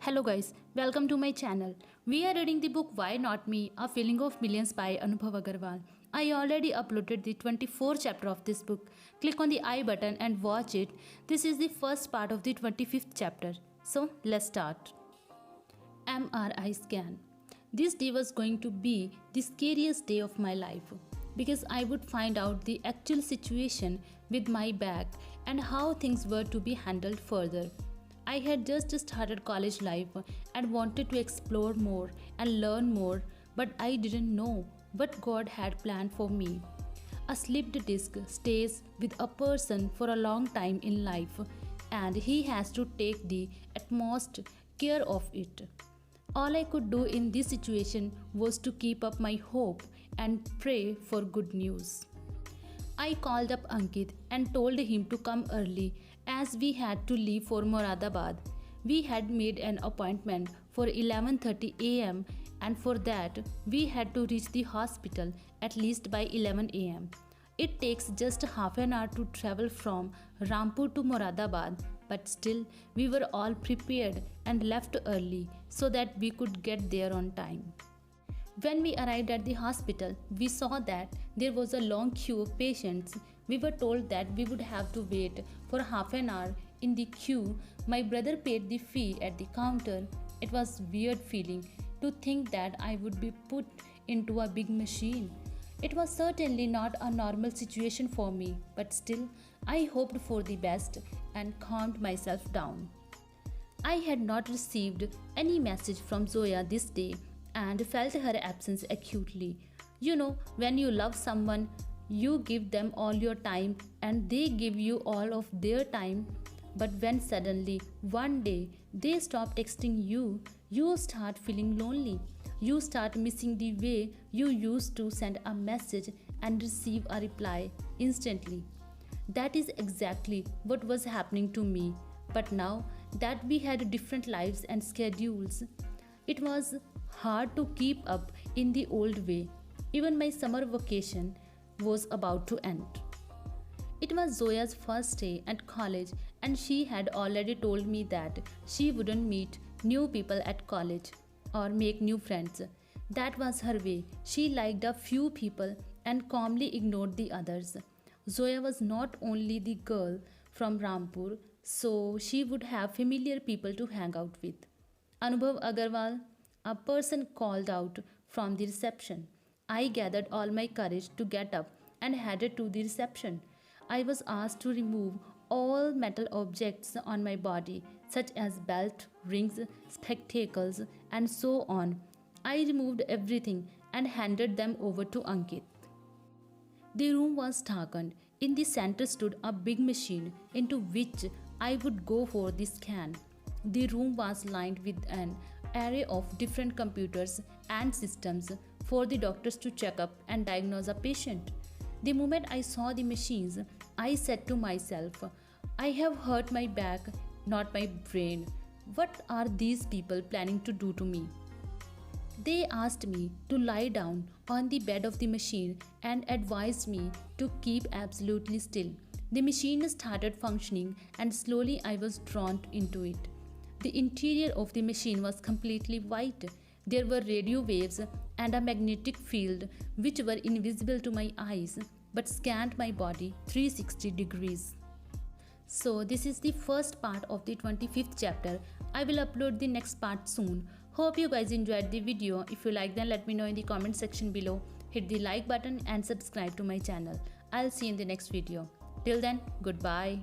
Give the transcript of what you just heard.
Hello guys, welcome to my channel. We are reading the book Why Not Me? A Feeling of Millions by Anubhav Agarwal. I already uploaded the 24th chapter of this book. Click on the I button and watch it. This is the first part of the 25th chapter. So let's start. MRI scan. This day was going to be the scariest day of my life because I would find out the actual situation with my back and how things were to be handled further. I had just started college life and wanted to explore more and learn more, but I didn't know what God had planned for me. A slipped disc stays with a person for a long time in life, and he has to take the utmost care of it. All I could do in this situation was to keep up my hope and pray for good news. I called up Ankit and told him to come early as we had to leave for Moradabad. We had made an appointment for 11:30 am and for that we had to reach the hospital at least by 11 am. It takes just half an hour to travel from Rampur to Moradabad, but still we were all prepared and left early so that we could get there on time. When we arrived at the hospital, we saw that there was a long queue of patients. We were told that we would have to wait for half an hour in the queue. My brother paid the fee at the counter. It was weird feeling to think that I would be put into a big machine. It was certainly not a normal situation for me, but still I hoped for the best and calmed myself down. I had not received any message from Zoya this day and felt her absence acutely. You know, when you love someone, you give them all your time and they give you all of their time. But when suddenly, one day, they stop texting you, you start feeling lonely. You start missing the way you used to send a message and receive a reply instantly. That is exactly what was happening to me. But now that we had different lives and schedules, it was hard to keep up in the old way. Even my summer vacation was about to end. It was Zoya's first day at college and she had already told me that she wouldn't meet new people at college or make new friends. That was her way. She liked a few people and calmly ignored the others. Zoya was not only the girl from Rampur, so she would have familiar people to hang out with. Anubhav Agarwal, a person called out from the reception. I gathered all my courage to get up and headed to the reception. I was asked to remove all metal objects on my body, such as belt, rings, spectacles, and so on. I removed everything and handed them over to Ankit. The room was darkened. In the center stood a big machine into which I would go for the scan. The room was lined with an array of different computers and systems for the doctors to check up and diagnose a patient. The moment I saw the machines, I said to myself, I have hurt my back, not my brain. What are these people planning to do to me? They asked me to lie down on the bed of the machine and advised me to keep absolutely still. The machine started functioning and slowly I was drawn into it. The interior of the machine was completely white. There were radio waves and a magnetic field which were invisible to my eyes but scanned my body 360 degrees. So this is the first part of the 25th chapter. I will upload the next part soon. Hope you guys enjoyed the video. If you like, then let me know in the comment section below. Hit the like button and subscribe to my channel. I'll see you in the next video. Till then, goodbye.